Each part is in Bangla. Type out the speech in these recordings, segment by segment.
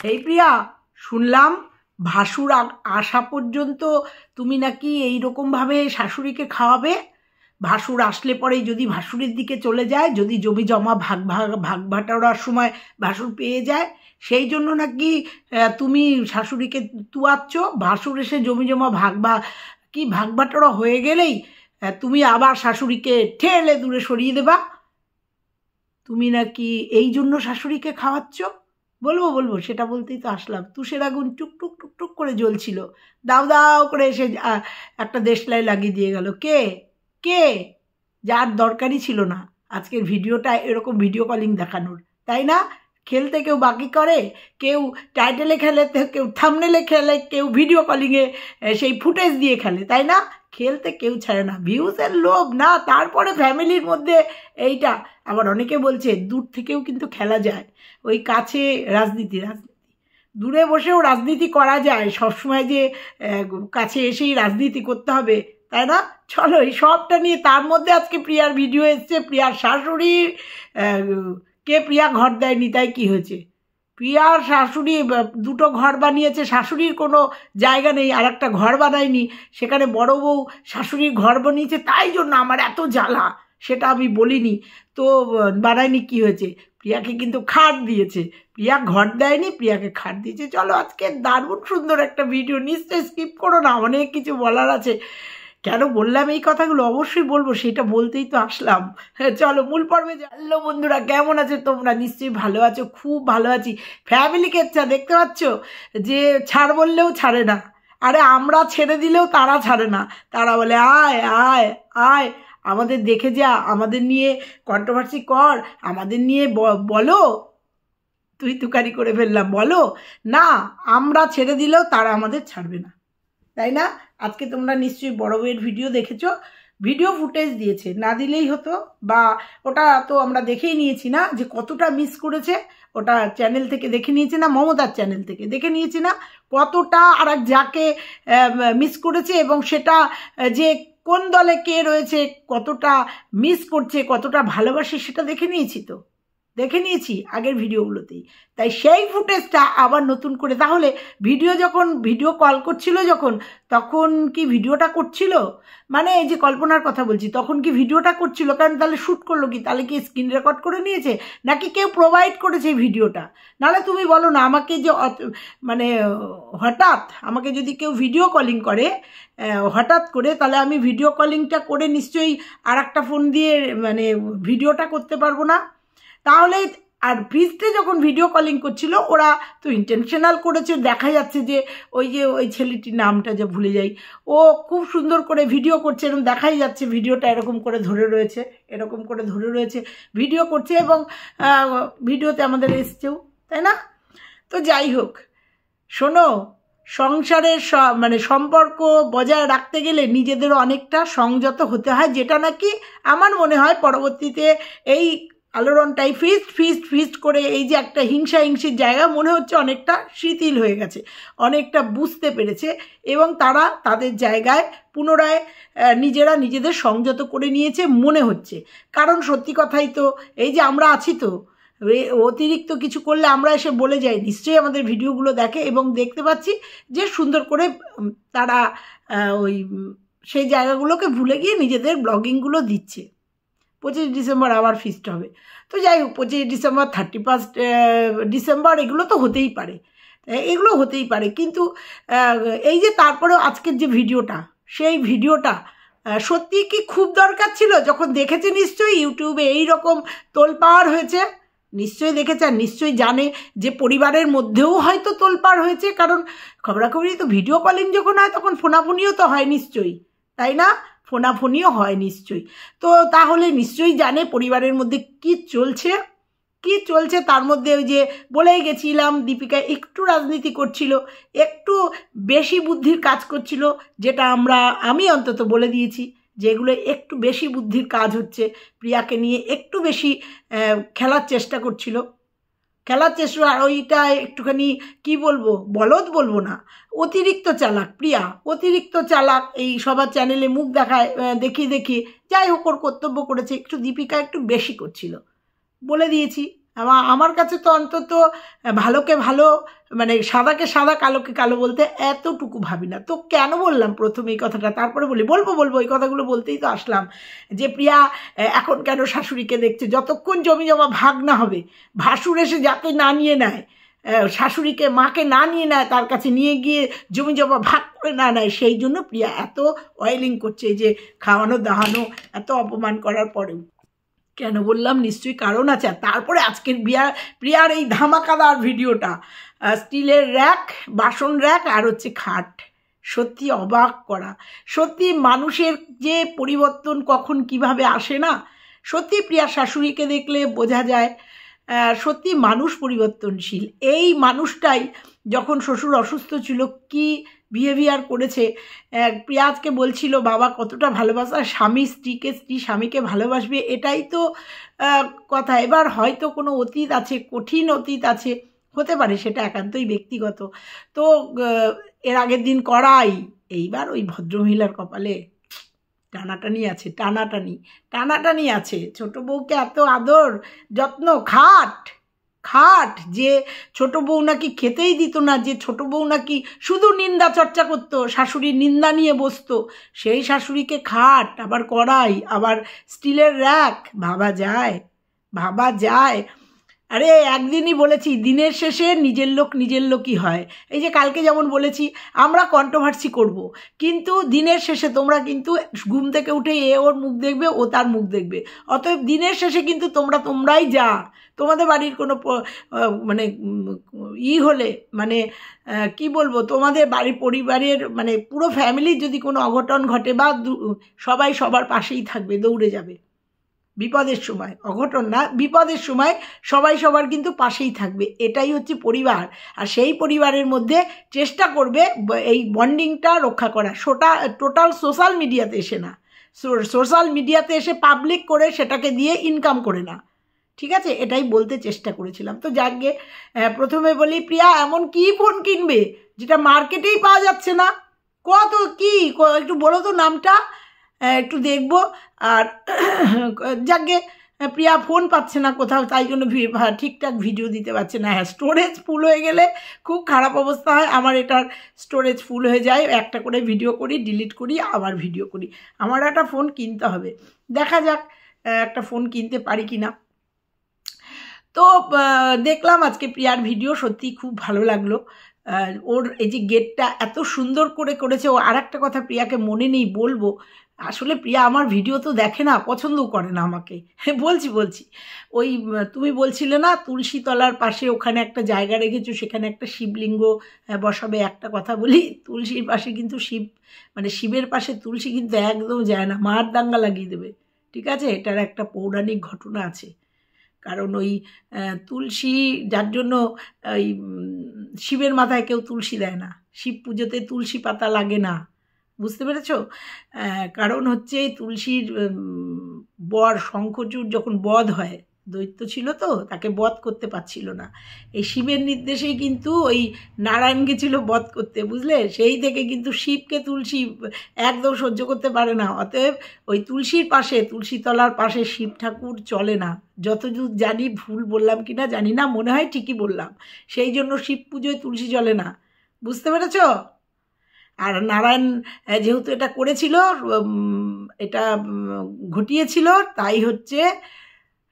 এই প্রিয়া, শুনলাম ভাসুর আসা পর্যন্ত তুমি নাকি এইরকমভাবে শাশুড়িকে খাওয়াবে। ভাসুর আসলে পরেই যদি ভাসুরের দিকে চলে যায়, যদি জমি জমা ভাগ ভাগ ভাগ বাটোয়ারার সময় ভাসুর পেয়ে যায়, সেই জন্য নাকি তুমি শাশুড়িকে তুয়াচ্ছ। ভাসুর এসে জমি জমা ভাগ বাটোয়ারা হয়ে গেলেই তুমি আবার শাশুড়িকে ঠেলে দূরে সরিয়ে দেবা। তুমি নাকি এই জন্য শাশুড়িকে খাওয়াচ্ছ। বলবো বলবো, সেটা বলতেই তো আসলাম। তুষের আগুন টুকটুক টুকটুক করে জ্বলছিল, দাও দাও করে এসে একটা দেশলাই লাগিয়ে দিয়ে গেল। কে কে যার দরকারই ছিল না আজকের ভিডিওটা এরকম ভিডিও কলিং দেখানোর, তাই না? খেলতে কেউ বাকি করে, কেউ টাইটেলে খেলে, কেউ থাম্বনেলে খেলে, কেউ ভিডিও কলিংয়ে সেই ফুটেজ দিয়ে খেলে, তাই না? খেলতে কেউ ছাড়ে না, ভিউজের লোভ না। তারপরে ফ্যামিলির মধ্যে এইটা আবার অনেকে বলছে দূর থেকেও কিন্তু খেলা যায়। ওই কাছে রাজনীতি, দূরে বসেও রাজনীতি করা যায়। সবসময় যে কাছে এসেই রাজনীতি করতে হবে তাই না? চলো এই সবটা নিয়ে, তার মধ্যে আজকে প্রিয়ার ভিডিও এসছে, প্রিয়ার শাশুড়ির কে প্রিয়া ঘর দেয়নি, তাই কি হয়েছে? প্রিয়ার শাশুড়ি দুটো ঘর বানিয়েছে, শাশুড়ির কোনো জায়গা নেই, আর একটা ঘর বানায়নি, সেখানে বড় বউ শাশুড়ির ঘর বানিয়েছে, তাই জন্য আমার এত জ্বালা। সেটা আমি বলিনি তো, বানায়নি কি হয়েছে? প্রিয়াকে কিন্তু খাট দিয়েছে, প্রিয়া ঘর দেয়নি, প্রিয়াকে খাট দিয়েছে। চলো আজকে দারুণ সুন্দর একটা ভিডিও, নিশ্চয়ই স্কিপ করো না, অনেক কিছু বলার আছে। কেন বললাম এই কথাগুলো অবশ্যই বলবো, সেটা বলতেই তো আসলাম। হ্যাঁ চলো মূল পর্বে। হ্যালো বন্ধুরা, কেমন আছো তোমরা? নিশ্চয়ই ভালো আছো, খুব ভালো আছি। ফ্যামিলি কেচ্ছা দেখতে পাচ্ছ, যে ছাড় বললেও ছাড়ে না। আরে আমরা ছেড়ে দিলেও তারা ছাড়ে না, তারা বলে আয় আয় আয়, আমাদের দেখে যা, আমাদের নিয়ে কন্ট্রোভার্সি কর, আমাদের নিয়ে বলো। তুই তুকারি করে ফেললাম, বলো না, আমরা ছেড়ে দিলেও তারা আমাদের ছাড়বে না, তাই না? আজকে তোমরা নিশ্চয়ই বড় বউয়ের ভিডিও দেখেছো, ভিডিও ফুটেজ দিয়েছে, না দিলেই হতো, বা ওটা তো আমরা দেখেই নিয়েছি না যে কতটা মিস করেছে। ওটা চ্যানেল থেকে দেখে নিয়েছি না, মমতার চ্যানেল থেকে দেখে নিয়েছি না কতটা আর এক যাকে মিস করেছে, এবং সেটা যে কোন দলে কে রয়েছে, কতটা মিস করছে, কতটা ভালোবাসে, সেটা দেখে নিয়েছি তো, দেখে নিয়েছি আগের ভিডিওগুলোতেই। তাই সেই ফুটেজটা আবার নতুন করে, তাহলে ভিডিও কল করছিল যখন, তখন কি ভিডিওটা করছিল? মানে এই যে কল্পনার কথা বলছি, তখন কি ভিডিওটা করছিল? কারণ তাহলে শ্যুট করলো কি? তাহলে কি স্ক্রিন রেকর্ড করে নিয়েছে, নাকি কেউ প্রোভাইড করেছে এই ভিডিওটা? নাহলে তুমি বলো না আমাকে, যে মানে হঠাৎ আমাকে যদি কেউ ভিডিও কলিং করে হঠাৎ করে, তাহলে আমি ভিডিও কলিংটা করে নিশ্চয়ই আর একটা ফোন দিয়ে মানে ভিডিওটা করতে পারবো না। তাহলে আর ফ্রিজতে যখন ভিডিও কলিং করছিল, ওরা তো ইন্টেনশনাল করেছে, দেখা যাচ্ছে যে ওই ছেলেটির নামটা যে ভুলে যাই, ও খুব সুন্দর করে ভিডিও করছে, এরকম দেখাই যাচ্ছে ভিডিওটা এরকম করে ধরে রয়েছে, এরকম করে ধরে রয়েছে, ভিডিও করছে, এবং ভিডিওতে আমাদের এসছেও, তাই না? তো যাই হোক, শোনো, সংসারের মানে সম্পর্ক বজায় রাখতে গেলে নিজেদেরও অনেকটা সংযত হতে হয়, যেটা নাকি আমার মনে হয় পরবর্তীতে এই আলোড়নটাই ফিস্ট করে এই যে একটা হিংসির জায়গা মনে হচ্ছে অনেকটা শিথিল হয়ে গেছে, অনেকটা বুঝতে পেরেছে, এবং তারা তাদের জায়গায় পুনরায় নিজেরা নিজেদের সংযত করে নিয়েছে মনে হচ্ছে। কারণ সত্যি কথাই তো, এই যে আমরা আছি তো, অতিরিক্ত কিছু করলে আমরা এসে বলে যাই, নিশ্চয়ই আমাদের ভিডিওগুলো দেখে, এবং দেখতে পাচ্ছি যে সুন্দর করে তারা ওই সেই জায়গাগুলোকে ভুলে গিয়ে নিজেদের ব্লগিংগুলো দিচ্ছে। 25 ডিসেম্বর আবার ফিস্ট হবে, তো যাই হোক, 25 ডিসেম্বর 31 ডিসেম্বর এগুলো তো হতেই পারে, এগুলো হতেই পারে, কিন্তু এই যে তারপরেও আজকের যে ভিডিওটা, সেই ভিডিওটা সত্যি কি খুব দরকার ছিল? যখন দেখেছে নিশ্চয়ই ইউটিউবে এই রকম তোলপাড় হয়েছে, নিশ্চয়ই দেখেছে, আর নিশ্চয়ই জানে যে পরিবারের মধ্যেও হয়তো তোলপাড় হয়েছে, কারণ খবরাখবরি তো ভিডিও কলিং যখন হয় তখন ফোনাফোনিও তো হয় নিশ্চয়ই, তাই না? ফোনাফোনিও হয় নিশ্চয়ই। তো তাহলে নিশ্চয়ই জানে পরিবারের মধ্যে কি চলছে। তার মধ্যে ওই যে বলেই গেছিলাম, দীপিকা একটু রাজনীতি করছিল, একটু বেশি বুদ্ধির কাজ করছিল, যেটা আমি অন্তত বলে দিয়েছি, যেগুলো একটু বেশি বুদ্ধির কাজ হচ্ছে। প্রিয়াকে নিয়ে একটু বেশি খেলার চেষ্টা করছিল, আর ওইটা একটুখানি কি বলবো, বলদ বলবো না, অতিরিক্ত চালাক প্রিয়া, অতিরিক্ত চালাক। এই সবার চ্যানেলে মুখ দেখিয়ে যাই হোক, ওর কর্তব্য করেছে, একটু দীপিকা একটু বেশি করছিল, বলে দিয়েছি। আমার কাছে তো অন্তত ভালোকে ভালো, মানে সাদাকে সাদা কালোকে কালো বলতে এতটুকু ভাবি না। তো কেন বললাম প্রথমে এই কথাটা, তারপরে বলবো এই কথাগুলো বলতেই তো আসলাম যে প্রিয়া এখন কেন শাশুড়িকে দেখছে, যতক্ষণ জমি জমা ভাগ না হবে, ভাসুর এসে যাতে না নিয়ে নেয়, শাশুড়িকে মাকে না নিয়ে নেয়, তার কাছে নিয়ে গিয়ে জমি জমা ভাগ করে না নেয়, সেই জন্য প্রিয়া এত অয়েলিং করছে, যে খাওয়ানো দাহানো এত অপমান করার পরেও। কেন বললাম নিশ্চয়ই কারণ আছে। তারপরে আজকের প্রিয়ার এই ধামাকাদার ভিডিওটা, স্টিলের র্যাক, বাসন র্যাক আর হচ্ছে খাট, সত্যি অবাক করা। সত্যি মানুষের যে পরিবর্তন কখন কিভাবে আসে না, সত্যি প্রিয়ার শাশুড়িকে দেখলে বোঝা যায় সত্যি মানুষ পরিবর্তনশীল। এই মানুষটাই যখন শ্বশুর অসুস্থ ছিল কি বিহেভিয়ার করেছে। প্রিয়া আজকে বলছিল বাবা কতটা ভালোবাসা, স্বামী স্ত্রীকে, স্ত্রী স্বামীকে ভালোবাসবে, এটাই তো কথা। এবার হয়তো কোনো অতীত আছে, কঠিন অতীত আছে, হতে পারে, সেটা একান্তই ব্যক্তিগত। তো এর আগের দিন করাই, এইবার ওই ভদ্রমহিলার কপালে টানাটানি আছে। ছোট বউকে এত আদর যত্ন, খাট যে ছোট বউ নাকি খেতেই দিত না, যে ছোট বউ নাকি শুধু নিন্দা চর্চা করতো, শাশুড়ির নিন্দা নিয়ে বসতো, সেই শাশুড়িকে খাট, আবার কড়াই, আবার স্টিলের র্যাক। ভাবা যায়। আরে একদিনই বলেছি, দিনের শেষে নিজের লোকই হয়। এই যে কালকে যেমন বলেছি আমরা কন্ট্রোভার্সি করব, কিন্তু দিনের শেষে তোমরা কিন্তু ঘুম থেকে উঠে ওর মুখ দেখবে, ও তার মুখ দেখবে। অতএব দিনের শেষে কিন্তু তোমরাই যা, তোমাদের বাড়ির কোনো মানে হলে, মানে কি বলবো, তোমাদের বাড়ির পরিবারের মানে পুরো ফ্যামিলির যদি কোনো অঘটন ঘটে বা সবাই সবার পাশেই থাকবে, দৌড়ে যাবে। বিপদের সময়, অঘটন না, বিপদের সময় সবাই সবার কিন্তু পাশেই থাকবে। এটাই হচ্ছে পরিবার। আর সেই পরিবারের মধ্যে চেষ্টা করবে এই বন্ডিংটা রক্ষা করা, টোটাল সোশ্যাল মিডিয়াতে এসে না, সোশ্যাল মিডিয়াতে এসে পাবলিক করে সেটাকে দিয়ে ইনকাম করে না। ঠিক আছে, এটাই বলতে চেষ্টা করেছিলাম। তো যাকে প্রথমে বলি, প্রিয়া এমন কি ফোন কিনবে যেটা মার্কেটেই পাওয়া যাচ্ছে না? একটু বলো তো নামটা, একটু দেখবো। আর যাকে প্রিয়া ফোন পাচ্ছে না কোথাও, তাই জন্য ঠিকঠাক ভিডিও দিতে পারছে না। হ্যাঁ, স্টোরেজ ফুল হয়ে গেলে খুব খারাপ অবস্থা হয়। আমার এটার স্টোরেজ ফুল হয়ে যায়, একটা করে ভিডিও করি, ডিলিট করি, আবার ভিডিও করি। আমার একটা ফোন কিনতে হবে, দেখা যাক একটা ফোন কিনতে পারি কি না। তো দেখলাম আজকে প্রিয়ার ভিডিও, সত্যি খুব ভালো লাগলো। ওর এই যে গেটটা এত সুন্দর করে করেছে। ও আর একটা কথা প্রিয়াকে মনে নেই বলবো, আসলে প্রিয়া আমার ভিডিও তো দেখে না, পছন্দও করে না আমাকে। বলছি ওই তুমি বলছিলে না তুলসী তলার পাশে ওখানে একটা জায়গা রেখেছো, সেখানে একটা শিবলিঙ্গ বসাবে। একটা কথা বলি, তুলসীর পাশে কিন্তু শিবের পাশে তুলসী কিন্তু একদম যায় না, মার দাঙ্গা লাগিয়ে দেবে। ঠিক আছে, এটার একটা পৌরাণিক ঘটনা আছে। কারণ ওই তুলসী, যার জন্য ওই শিবের মাথায় কেউ তুলসী দেয় না, শিব পুজোতে তুলসী পাতা লাগে না, বুঝতে পেরেছ? কারণ হচ্ছে তুলসীর বর শঙ্খচূড় যখন বধ হয়, দৈত্য ছিল তো, তাকে বধ করতে পারছিল না, এই শিবের নির্দেশেই কিন্তু ওই নারায়ণ গেছিল বধ করতে, বুঝলে? সেই থেকে কিন্তু শিবকে তুলসী একদম সহ্য করতে পারে না। অতএব ওই তুলসীর পাশে, তুলসী তলার পাশে শিব ঠাকুর চলে না, যতদূর জানি। ভুল বললাম কি না জানি না, মনে হয় ঠিকই বললাম। সেই জন্য শিব পুজোয় তুলসী চলে না, বুঝতে পেরেছ? আর নারায়ণ যেহেতু এটা করেছিল, এটা ঘটিয়েছিল, তাই হচ্ছে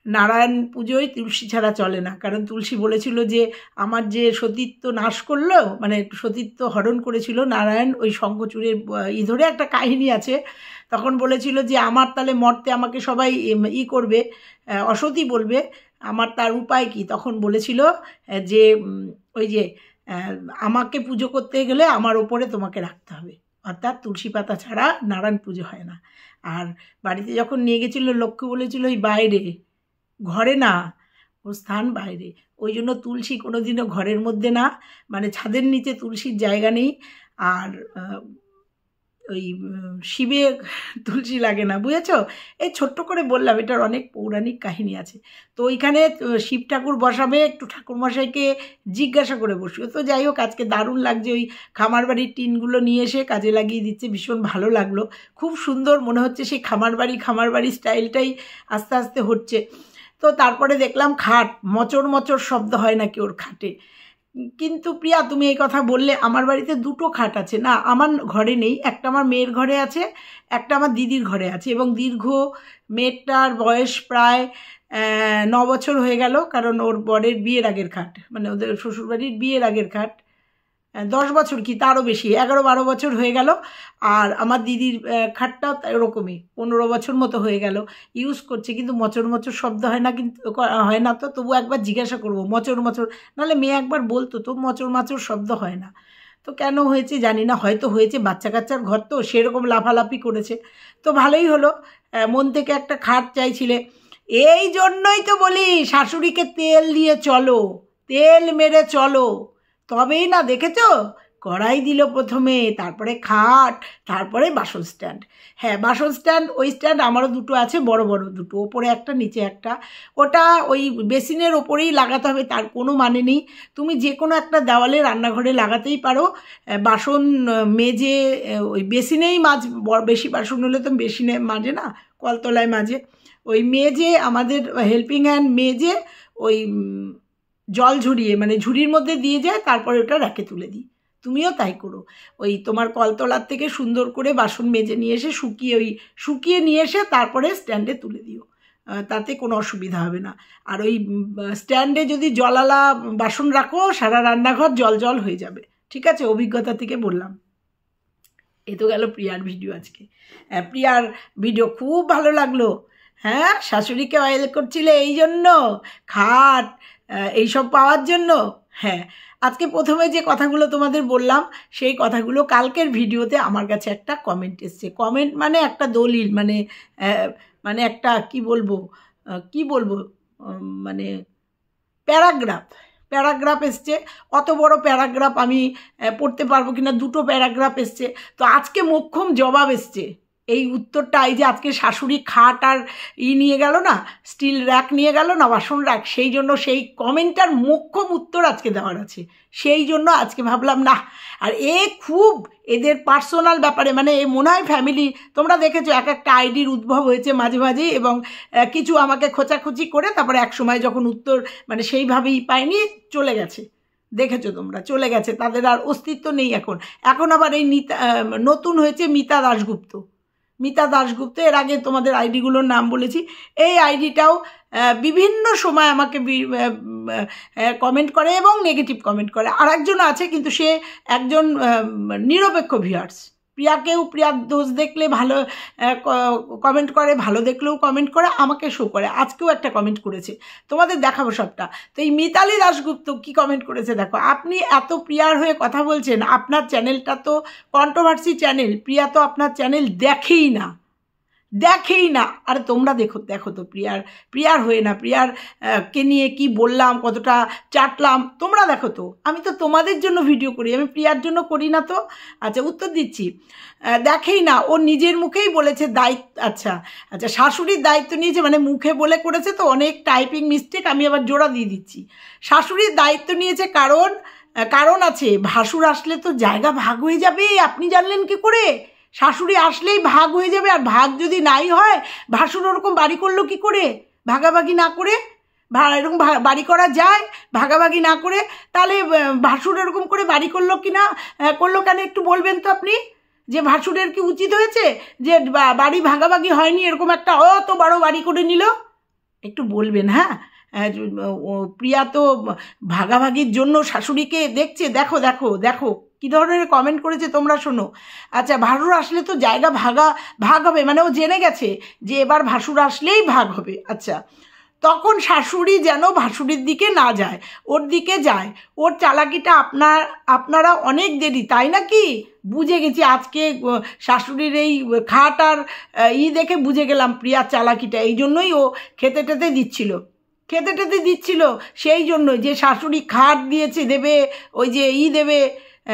নারায়ণ পুজোয় তুলসী ছাড়া চলে না। কারণ তুলসী বলেছিল যে আমার যে সতীত্ব নাশ করলো, মানে সতীত্ব হরণ করেছিল নারায়ণ ওই শঙ্খচূড়ের ধরে, একটা কাহিনী আছে। তখন বলেছিল যে আমার তাহলে মরতে আমাকে সবাই করবে, অসতী বলবে, আমার তার উপায় কি? তখন বলেছিল যে ওই যে আমাকে পুজো করতে গেলে আমার ওপরে তোমাকে রাখতে হবে, অর্থাৎ তুলসী পাতা ছাড়া নারায়ণ পুজো হয় না। আর বাড়িতে যখন নিয়ে গেছিল, লক্ষ্মী বলেছিল ওই বাইরে, ঘরে না, ওর স্থান বাইরে। ওই জন্য তুলসী কোনোদিনও ঘরের মধ্যে না, মানে ছাদের নিচে তুলসীর জায়গা নেই। আর ওই শিবে তুলসী লাগে না, বুঝেছো? এই ছোট্ট করে বললাম, এটার অনেক পৌরাণিক কাহিনী আছে। তো ওইখানে শিব ঠাকুর বসাবে, একটু ঠাকুরমশাইকে জিজ্ঞাসা করে বসিও। তো যাই হোক, আজকে দারুণ লাগছে, ওই খামার বাড়ির টিনগুলো নিয়ে এসে কাজে লাগিয়ে দিচ্ছে, ভীষণ ভালো লাগলো, খুব সুন্দর মনে হচ্ছে। সেই খামার বাড়ি স্টাইলটাই আস্তে আস্তে হচ্ছে। তো তারপরে দেখলাম খাট মচর মচর শব্দ হয় নাকি ওর খাটে। কিন্তু প্রিয়া তুমি এই কথা বললে, আমার বাড়িতে দুটো খাট আছে না, আমার ঘরে নেই, একটা আমার মেয়ের ঘরে আছে, একটা আমার দিদির ঘরে আছে, এবং দীর্ঘ মেয়েটার বয়স প্রায় 9 বছর হয়ে গেল, কারণ ওর বরের বিয়ের আগের খাট, মানে ওদের শ্বশুরবাড়ির বিয়ের আগের খাট 10 বছর কি তারও বেশি, 11-12 বছর হয়ে গেল। আর আমার দিদির খাটটাও এরকমই 15 বছর মতো হয়ে গেল ইউজ করছে, কিন্তু মচর মচর শব্দ হয় না, কিন্তু হয় না। তো তবু একবার জিজ্ঞাসা করবো মচর মচর, নাহলে মেয়ে একবার বলতো তো মচর মচর শব্দ হয় না। তো কেন হয়েছে জানি না, হয়তো হয়েছে, বাচ্চা কাচ্চার ঘর তো সেরকম লাফালাফি করেছে। তো ভালোই হলো, মন থেকে একটা খাট চাইছিলে। এই জন্যই তো বলি শাশুড়িকে তেল দিয়ে চলো, তেল মেরে চলো, তবেই না। দেখেছো, কড়াই দিল প্রথমে, তারপরে খাট, তারপরে বাসন স্ট্যান্ড। হ্যাঁ বাসন স্ট্যান্ড, ওই স্ট্যান্ড আমারও দুটো আছে, বড় বড় দুটো, ওপরে একটা নিচে একটা। ওটা ওই বেসিনের ওপরেই লাগাতে হবে, তার কোনো মানে নেই। তুমি যে কোনো একটা দেওয়ালে রান্নাঘরে লাগাতেই পারো। বাসন মেজে ওই বেসিনেই বেশি বাসন হলে তো বেসিনে মাজে না, কলতলায় মাজে। ওই মেজে আমাদের হেল্পিং হ্যান্ড মেজে ওই জল ঝরিয়ে, মানে ঝুড়ির মধ্যে দিয়ে যায়, তারপরে ওটা র্যাকে তুলে দিই। তুমিও তাই করো, ওই তোমার কলতলার থেকে সুন্দর করে বাসন মেজে নিয়ে এসে শুকিয়ে নিয়ে এসে তারপরে স্ট্যান্ডে তুলে দিও, তাতে কোনো অসুবিধা হবে না। আর ওই স্ট্যান্ডে যদি জলালা বাসন রাখো, সারা রান্নাঘর জল জল হয়ে যাবে। ঠিক আছে, অভিজ্ঞতা থেকে বললাম। এ তো গেল প্রিয়ার ভিডিও আজকে। প্রিয়ার ভিডিও খুব ভালো লাগলো। হ্যাঁ, শাশুড়িকে অয়েল করছিলে এই জন্য, খাট এইসব পাওয়ার জন্য। হ্যাঁ, আজকে প্রথমে যে কথাগুলো তোমাদের বললাম, সেই কথাগুলো কালকের ভিডিওতে আমার কাছে একটা কমেন্ট এসছে। কমেন্ট মানে একটা দলিল, মানে একটা কি বলবো মানে প্যারাগ্রাফ এসছে। অত বড় প্যারাগ্রাফ আমি পড়তে পারবো কিনা, দুটো প্যারাগ্রাফ এসছে। তো আজকে মোক্ষম জবাব এসছে এই উত্তরটা। এই যে আজকে শাশুড়ি খাট আর নিয়ে গেল না, স্টিল র্যাক নিয়ে গেল না, বাসন র্যাক, সেই জন্য সেই কমেন্টটার মোক্ষম উত্তর আজকে দেওয়ার আছে। সেই জন্য আজকে ভাবলাম না, আর খুব এদের পার্সোনাল ব্যাপারে, মানে মনে হয় ফ্যামিলি। তোমরা দেখেছো এক একটা আইডির উদ্ভব হয়েছে মাঝে মাঝে, এবং কিছু আমাকে খোঁচাখুচি করে তারপরে এক সময় যখন উত্তর মানে সেইভাবেই পায়নি, চলে গেছে। দেখেছো তোমরা, চলে গেছে, তাদের আর অস্তিত্ব নেই এখন আবার এই নতুন হয়েছে মিতা দাশগুপ্ত। এর আগে তোমাদের আইডিগুলোর নাম বলেছি। এই আইডিটাও বিভিন্ন সময় আমাকে কমেন্ট করে এবং নেগেটিভ কমেন্ট করে। আর একজন আছে, কিন্তু সে একজন নিরপেক্ষ ভিউয়ার্স। প্রিয়ার দোষ দেখলে ভালো কমেন্ট করে, ভালো দেখলেও কমেন্ট করে, আমাকে শো করে। আজকেও একটা কমেন্ট করেছে, তোমাদের দেখাবো সবটা। তো এই মিতালি দাশগুপ্ত কি কমেন্ট করেছে দেখো। আপনি এত প্রিয়ার হয়ে কথা বলছেন, আপনার চ্যানেলটা তো কন্ট্রোভার্সি চ্যানেল, প্রিয়া তো আপনার চ্যানেল দেখেই না। আরে তোমরা দেখো তো প্রিয়ার হয়ে না, কে নিয়ে কি বললাম, কতটা চাটলাম, তোমরা দেখো তো। আমি তো তোমাদের জন্য ভিডিও করি, আমি প্রিয়ার জন্য করি না তো। আচ্ছা, উত্তর দিচ্ছি। দেখেই না, ও নিজের মুখেই বলেছে দায়িত্ব। আচ্ছা, শাশুড়ির দায়িত্ব নিয়েছে, মানে মুখে বলে করেছে তো, অনেক টাইপিং মিস্টেক, আমি আবার জোড়া দিয়ে দিচ্ছি। শাশুড়ির দায়িত্ব নিয়েছে কারণ আছে, ভাসুর আসলে তো জায়গা ভাগ হয়ে যাবে। আপনি জানলেন কি করে? শাশুড়ি আসলেই ভাগ হয়ে যাবে, আর ভাগ যদি নাই হয়, ভাসুর ওরকম বাড়ি করলো কি করে ভাগাভাগি না করে? এরকম বাড়ি করা যায় ভাগাভাগি না করে? তাহলে ভাসুর এরকম করে বাড়ি করলো কি না, করলো কেন একটু বলবেন তো আপনি, যে ভাসুরের কি উচিত হয়েছে যে বাড়ি ভাগাভাগি হয়নি, এরকম একটা অত বড় বাড়ি করে নিল? একটু বলবেন। হ্যাঁ, প্রিয়া তো ভাগাভাগির জন্য শাশুড়িকে দেখছে। দেখো কী ধরনের কমেন্ট করেছে তোমরা শোনো। আচ্ছা, ভাসুর আসলে তো জায়গা ভাগ হবে, মানে ও জেনে গেছে যে এবার ভাসুর আসলেই ভাগ হবে। আচ্ছা, তখন শাশুড়ি যেন ভাসুরির দিকে না যায়, ওর দিকে যায়। ওর চালাকিটা আপনারা অনেক দেরি, তাই নাকি? বুঝে গেছি আজকে শাশুড়ির এই খাট আর দেখে বুঝে গেলাম প্রিয়ার চালাকিটা। এই জন্যই ও খেতে টেতে দিচ্ছিল, সেই জন্যই যে শাশুড়ি খাট দেবে, ওই যে দেবে,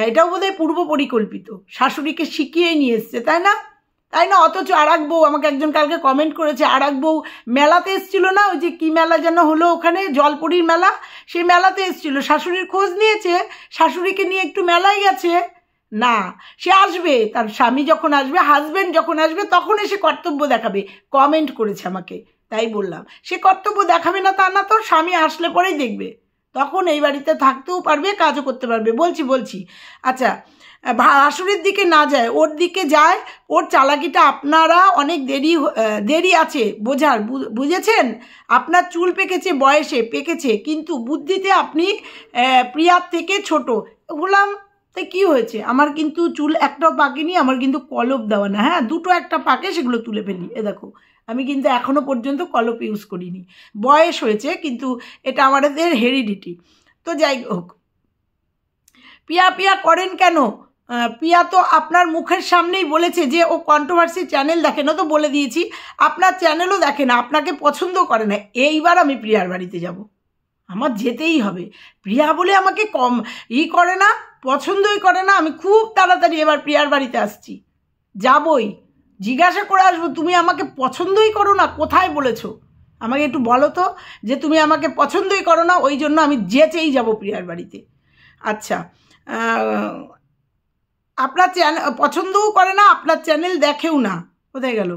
এটাও বোধহয় পূর্ব পরিকল্পিত, শাশুড়িকে শিখিয়েই নিয়ে এসছে, তাই না? অথচ আর এক বউ আমাকে একজন কালকে কমেন্ট করেছে, আর এক বউ মেলাতে এসেছিল না, ওই যে কী মেলা যেন হলো ওখানে, জলপুরীর মেলা, সেই মেলাতে এসেছিল, শাশুড়ির খোঁজ নিয়েছে, শাশুড়িকে নিয়ে একটু মেলায় গেছে। না, সে আসবে, তার স্বামী যখন আসবে, হাজব্যান্ড যখন আসবে, তখন এসে কর্তব্য দেখাবে। কমেন্ট করেছে আমাকে, তাই বললাম। সে কর্তব্য দেখাবে না তা না তো, স্বামী আসলে পরেই দেখবে, তখন এই বাড়িতে থাকতেও পারবে, কাজও করতে পারবে। বলছি আচ্ছা, ভাসুরের দিকে না যায়, ওর দিকে যায়। ওর চালাকিটা আপনারা অনেক দেরি আছে বোঝার, বুঝেছেন? আপনার চুল পেকেছে, বয়সে পেকেছে, কিন্তু বুদ্ধিতে আপনি প্রিয়ার থেকে ছোট। বললাম তাই কী হয়েছে? আমার কিন্তু চুল একটাও পাকেনি, আমার কিন্তু কলপ দেওয়া না, হ্যাঁ, দুটো একটা পাকে, সেগুলো তুলে ফেলি। দেখো, আমি কিন্তু এখনও পর্যন্ত কলপ ইউজ করিনি। বয়স হয়েছে, কিন্তু এটা আমাদের হেরিডিটি। তো যাই হোক, পিয়া করেন কেন? পিয়া তো আপনার মুখের সামনেই বলেছে যে ও কন্ট্রোভার্সি চ্যানেল দেখে না। তো বলে দিয়েছি, আপনার চ্যানেলও দেখে না, আপনাকে পছন্দ করে না। এইবার আমি প্রিয়ার বাড়িতে যাব, আমার যেতেই হবে। প্রিয়া বলে আমাকে কম করে না, পছন্দই করে না। আমি খুব তাড়াতাড়ি এবার প্রিয়ার বাড়িতে আসছি, যাবই, জিজ্ঞাসা করে আসবো, তুমি আমাকে পছন্দই করো না, কোথায় বলেছো? আমাকে একটু বলো তো, যে তুমি আমাকে পছন্দই করো না, ওই জন্য আমি যেতেই যাব প্রিয়ার বাড়িতে। আচ্ছা, আপনার চ্যানেল পছন্দও করে না, আপনার চ্যানেল দেখেও না। কোথায় গেল?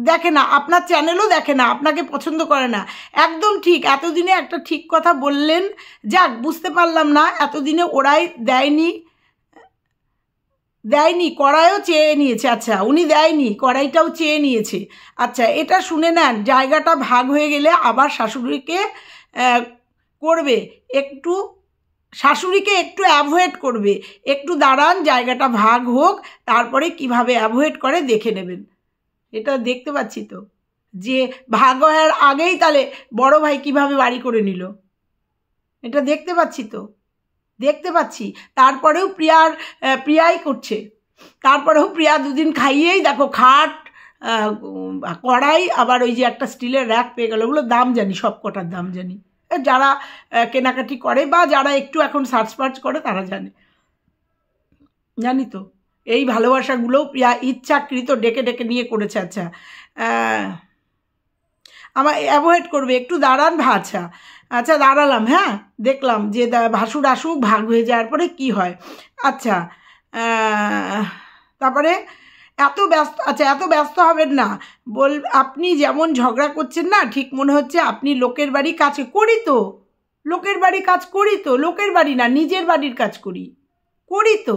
দেখে না, আপনার চ্যানেলও দেখে না, আপনাকে পছন্দ করে না। একদম ঠিক, এতদিনে একটা ঠিক কথা বললেন। যাক, বুঝতে পারলাম না এতদিনে ওরাই দেয়নি, কড়াইও চেয়ে নিয়েছে। আচ্ছা, উনি দেয়নি, কড়াইটাও চেয়ে নিয়েছে। আচ্ছা, এটা শুনে নেন, জায়গাটা ভাগ হয়ে গেলে আবার শাশুড়িকে করবে একটু, শাশুড়িকে একটু অ্যাভয়েড করবে। একটু দাঁড়ান, জায়গাটা ভাগ হোক, তারপরে কিভাবে অ্যাভয়েড করে দেখে নেবেন। এটা দেখতে পাচ্ছি তো, যে ভাগ হওয়ার আগেই তাহলে বড় ভাই কিভাবে বাড়ি করে নিল, এটা দেখতে পাচ্ছি তো, দেখতে পাচ্ছি। তারপরেও প্রিয়াই করছে, তারপরেও প্রিয়া দুদিন খাইয়েই দেখো, খাট, কড়াই, আবার ওই যে একটা স্টিলের র্যাক পেয়ে গেল। ওগুলো দাম জানি, সব কটার দাম জানি, যারা কেনাকাটি করে বা যারা একটু এখন সার্চ ফার্চ করে তারা জানি তো। এই ভালোবাসাগুলোও প্রিয়া ইচ্ছাকৃত ডেকে ডেকে নিয়ে করেছে। আচ্ছা, আমার অ্যাভয়েড করবে, একটু দাঁড়ান। আচ্ছা আচ্ছা, দাঁড়ালাম, হ্যাঁ, দেখলাম যে ভাসুর আসুক, ভাগ হয়ে যাওয়ার পরে কি হয়। আচ্ছা, তারপরে এত ব্যস্ত হবেন না। আপনি যেমন ঝগড়া করছেন না, ঠিক মনে হচ্ছে আপনি লোকের বাড়ি কাজ করি তো, লোকের বাড়ি কাজ করি তো, লোকের বাড়ি না, নিজের বাড়ির কাজ করি তো,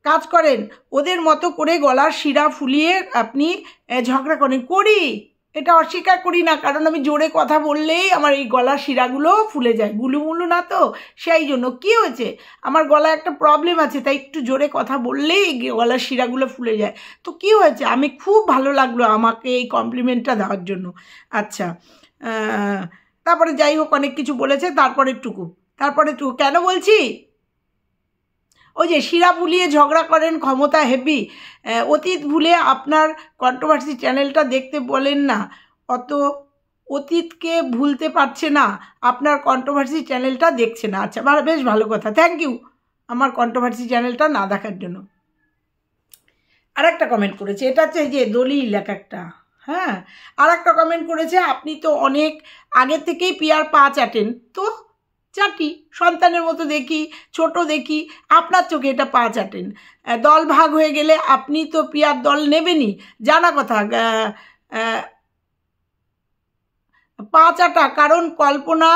কাজ করেন। ওদের মতো করে গলার শিরা ফুলিয়ে আপনি ঝগড়া করি, এটা অস্বীকার করি না, কারণ আমি জোরে কথা বললেই আমার এই গলার শিরাগুলো ফুলে যায়, গুলুমুলু না তো, সেই জন্য। কী হয়েছে? আমার গলায় একটা প্রবলেম আছে, তাই একটু জোরে কথা বললেই গলার শিরাগুলো ফুলে যায়। তো কী হয়েছে? আমি খুব ভালো লাগলো আমাকে এই কমপ্লিমেন্টটা দেওয়ার জন্য। আচ্ছা, তারপরে যাই হোক, অনেক কিছু বলেছে। তারপরে কেন বলছি? ওই যে শিরা ফুলিয়ে ঝগড়া করেন, ক্ষমতা হেভি, অতীত ভুলে আপনার কন্ট্রোভার্সি চ্যানেলটা দেখতে বলেন না, অত অতীতকে ভুলতে পারছে না, আপনার কন্ট্রোভার্সি চ্যানেলটা দেখছে না। আচ্ছা, বেশ ভালো কথা, থ্যাংক ইউ আমার কন্ট্রোভার্সি চ্যানেলটা না দেখার জন্য। আর একটা কমেন্ট করেছে, এটা হচ্ছে যে দলিল এক একটা, হ্যাঁ, আর একটা কমেন্ট করেছে, আপনি তো অনেক আগে থেকেই পিয়ার পা চাটেন। তো চাটি, সন্তানের মতো দেখি, ছোট দেখি, আপনার চোখে এটা পা চাটেন। দল ভাগ হয়ে গেলে আপনি তো প্রিয়ার দল নেবেনই, জানা কথা। পা চাটা, কারণ কল্পনা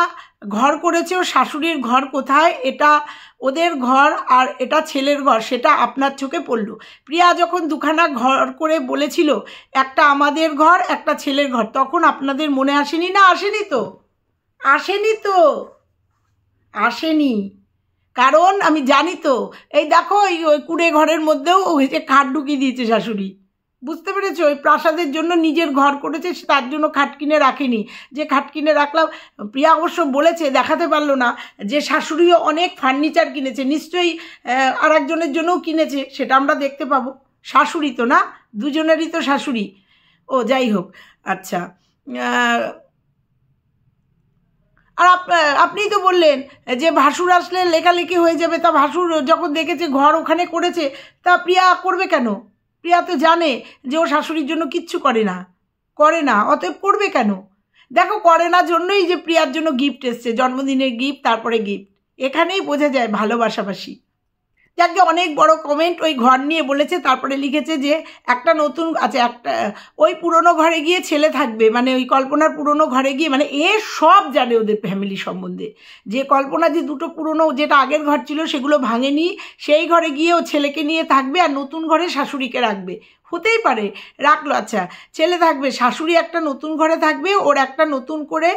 ঘর করেছে, ও শাশুড়ির ঘর কোথায়, এটা ওদের ঘর আর এটা ছেলের ঘর, সেটা আপনার চোখে পড়ল। প্রিয়া যখন দুখানা ঘর করে বলেছিল, একটা আমাদের ঘর, একটা ছেলের ঘর, তখন আপনাদের মনে আসেনি? না, আসেনি, কারণ আমি জানি তো। এই দেখো, ওই কুড়ে ঘরের মধ্যেও ওই যে খাট ঢুকিয়ে দিয়েছে শাশুড়ি, বুঝতে পেরেছো? ওই প্রাসাদের জন্য নিজের ঘর করেছে, তার জন্য খাট কিনে রাখেনি। যে খাট কিনে রাখলাম, প্রিয়া অবশ্য বলেছে, দেখাতে পারলো না, যে শাশুড়িও অনেক ফার্নিচার কিনেছে, নিশ্চয়ই আর একজনের জন্যও কিনেছে, সেটা আমরা দেখতে পাবো। শাশুড়ি তো না, দুজনেরই তো শাশুড়ি। ও যাই হোক, আচ্ছা, আর আপনিই তো বললেন যে ভাসুর আসলে লেখালেখি হয়ে যাবে। তা ভাসুর যখন দেখেছে ঘর ওখানে করেছে, তা প্রিয়া করবে কেন? প্রিয়া তো জানে যে ও শাশুড়ির জন্য কিচ্ছু করে না, অতএব করবে কেন? দেখো, করে না জন্যই যে প্রিয়ার জন্য গিফট এসছে, জন্মদিনের গিফট, তারপরে গিফট, এখানেই বোঝা যায় ভালোবাসাবাসি। যাকে অনেক বড় কমেন্ট ওই ঘর নিয়ে বলেছে। তারপরে লিখেছে যে একটা নতুন একটা ওই পুরনো ঘরে গিয়ে ছেলে থাকবে, মানে ওই কল্পনার পুরনো ঘরে গিয়ে, মানে সব জানে ওদের ফ্যামিলি সম্বন্ধে, যে কল্পনা যে দুটো পুরনো যেটা আগের ঘর ছিল সেগুলো ভাঙেনি, সেই ঘরে গিয়ে ও ছেলেকে নিয়ে থাকবে আর নতুন ঘরে শাশুড়িকে রাখবে। হতেই পারে, রাখলো, আচ্ছা ছেলে থাকবে, শাশুড়ি একটা নতুন ঘরে থাকবে, ওর একটা নতুন করে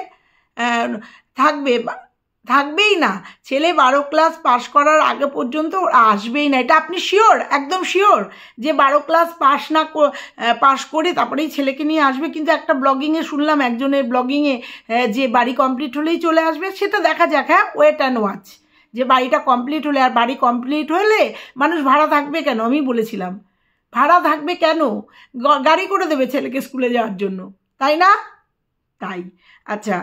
থাকবেই না। ছেলে 12 ক্লাস পাস করার আগে পর্যন্ত আসবেই না, এটা আপনি শিওর, একদম শিওর যে 12 ক্লাস পাস করে তারপরেই ছেলেকে নিয়ে আসবে? কিন্তু একটা ব্লগিংয়ে শুনলাম, একজনের ব্লগিংয়ে, যে বাড়ি কমপ্লিট হলেই চলে আসবে। সেটা দেখা যাক, হ্যাঁ, ওয়েট অ্যান্ড ওয়াচ, যে বাড়িটা কমপ্লিট হলে। আর বাড়ি কমপ্লিট হলে মানুষ ভাড়া থাকবে কেন? আমি বলেছিলাম ভাড়া থাকবে কেন, গাড়ি করে দেবে ছেলেকে স্কুলে যাওয়ার জন্য, তাই না? তাই আচ্ছা,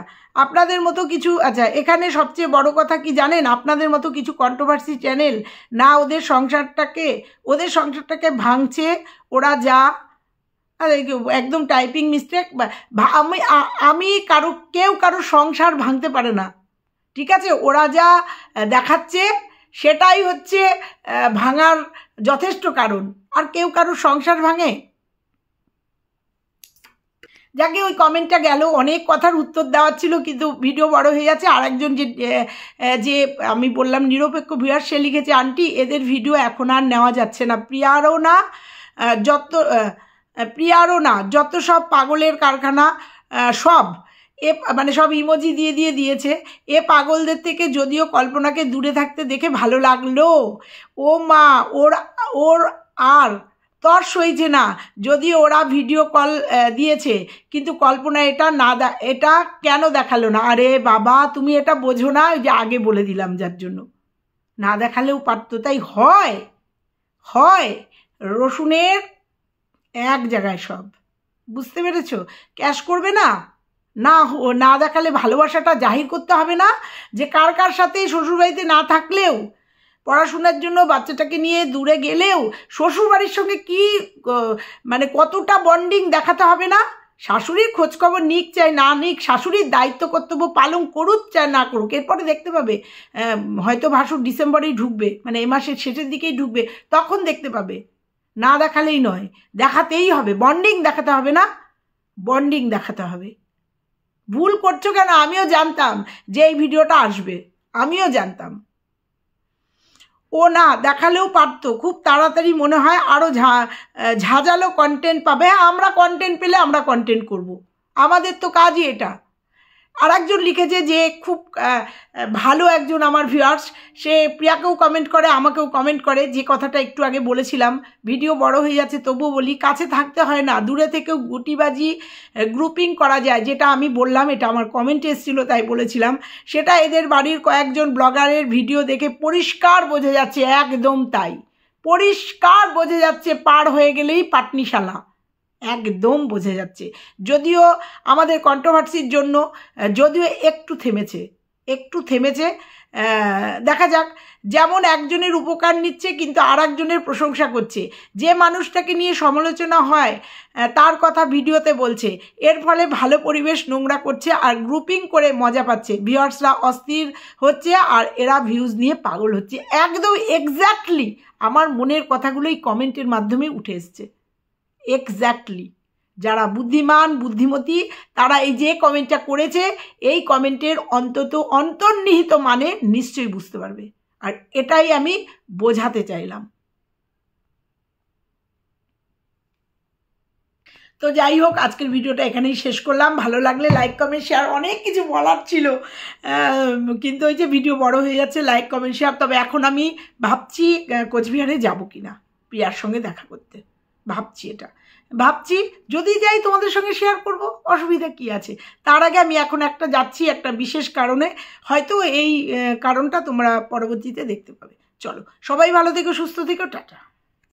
আপনাদের মতো কিছু, আচ্ছা এখানে সবচেয়ে বড় কথা কি জানেন, আপনাদের মতো কিছু কন্ট্রোভার্সি চ্যানেল না ওদের সংসারটাকে ভাঙছে, ওরা যা একদম টাইপিং মিস্টেক, আমি কেউ কারো সংসার ভাঙতে পারে না, ঠিক আছে? ওরা যা দেখাচ্ছে সেটাই হচ্ছে ভাঙার যথেষ্ট কারণ। আর কেউ কারোর সংসার ভাঙে? যাকে ওই কমেন্টটা গেল, অনেক কথার উত্তর দেওয়ার ছিল কিন্তু ভিডিও বড় হয়ে যাচ্ছে। আর একজন যে আমি বললাম নিরপেক্ষ ভিউয়ার, সে লিখেছে আন্টি এদের ভিডিও এখন আর নেওয়া যাচ্ছে না, প্রিয়ারও না, যত সব পাগলের কারখানা, সব মানে সব ইমোজি দিয়েছে। পাগলদের থেকে যদিও কল্পনাকে দূরে থাকতে দেখে ভালো লাগলো। ও মা, ওর আর তর সইছে না, যদি ওরা ভিডিও কল দিয়েছে, কিন্তু কল্পনা এটা কেন দেখালো না? আরে বাবা, তুমি এটা বোঝো না, যে আগে বলে দিলাম যার জন্য না দেখালেও পারতো। তাই হয় রসুনের এক জায়গায় সব, বুঝতে পেরেছো? ক্যাশ করবে না দেখালে ভালোবাসাটা জাহির করতে হবে না, যে কার সাথে শ্বশুরবাড়িতে না থাকলেও, পড়াশোনার জন্য বাচ্চাটাকে নিয়ে দূরে গেলেও শ্বশুরবাড়ির সঙ্গে কি মানে কতটা বন্ডিং দেখাতে হবে না? শাশুড়ির খোঁজখবর নিক চাই না নিক, শাশুড়ির দায়িত্ব কর্তব্য পালন করুক চাই না করুক, এরপরে দেখতে পাবে। হয়তো ভাসুর ডিসেম্বরেই ঢুকবে, মানে এই মাসের শেষের দিকেই ঢুকবে, তখন দেখতে পাবে। না দেখালেই নয়, দেখাতেই হবে, বন্ডিং দেখাতে হবে না, বন্ডিং দেখাতে হবে। ভুল করছো কেন? আমিও জানতাম যে এই ভিডিওটা আসবে, আমিও জানতাম। ও না দেখালেও পারতো, খুব তাড়াতাড়ি মনে হয় আরও ঝাঁঝালো কন্টেন্ট পাবে। আমরা কন্টেন্ট পেলে আমরা কন্টেন্ট করব, আমাদের তো কাজই এটা। আর একজন লিখেছে যে খুব ভালো একজন আমার ভিউয়ার্স, সে প্রিয়াকেও কমেন্ট করে, আমাকেও কমেন্ট করে, যে কথাটা একটু আগে বলেছিলাম। ভিডিও বড় হয়ে যাচ্ছে তবুও বলি, কাছে থাকতে হয় না, দূরে থেকেও গুটিবাজি গ্রুপিং করা যায়, যেটা আমি বললাম, এটা আমার কমেন্টে এসেছিলো তাই বলেছিলাম। সেটা এদের বাড়ির কয়েকজন ব্লগারের ভিডিও দেখে পরিষ্কার বোঝা যাচ্ছে, একদম তাই, পরিষ্কার বোঝা যাচ্ছে, পার হয়ে গেলেই পাটনিশালা, একদম বোঝা যাচ্ছে। যদিও আমাদের কন্ট্রোভার্সির জন্য যদিও একটু থেমেছে, দেখা যাক। যেমন একজনের উপকার নিচ্ছে কিন্তু আর একজনের প্রশংসা করছে, যে মানুষটাকে নিয়ে সমালোচনা হয় তার কথা ভিডিওতে বলছে, এর ফলে ভালো পরিবেশ নোংরা করছে আর গ্রুপিং করে মজা পাচ্ছে, ভিউয়ার্সরা অস্থির হচ্ছে আর এরা ভিউজ নিয়ে পাগল হচ্ছে। একদম এক্স্যাক্টলি আমার মনের কথাগুলোই কমেন্টের মাধ্যমে উঠে এসছে, এক্স্যাক্টলি। যারা বুদ্ধিমান বুদ্ধিমতী তারা এই যে কমেন্টটা করেছে, এই কমেন্টের অন্তর্নিহিত মানে নিশ্চয়ই বুঝতে পারবে, আর এটাই আমি বোঝাতে চাইলাম। তো যাই হোক, আজকের ভিডিওটা এখানেই শেষ করলাম। ভালো লাগলে লাইক কমেন্ট শেয়ার, অনেক কিছু বলার ছিল কিন্তু ওই যে ভিডিও বড় হয়ে যাচ্ছে, লাইক কমেন্ট শেয়ার। তবে এখন আমি ভাবছি কোচবিহারে যাব কিনা প্রিয়ার সঙ্গে দেখা করতে, ভাবছি যদি যাই তোমাদের সঙ্গে শেয়ার করব, অসুবিধা কি আছে। তার আগে আমি এখন যাচ্ছি একটা বিশেষ কারণে, হয়তো এই কারণটা তোমরা পরবর্তীতে দেখতে পাবে। চলো, সবাই ভালো থেকো, সুস্থ থেকো, টাটা।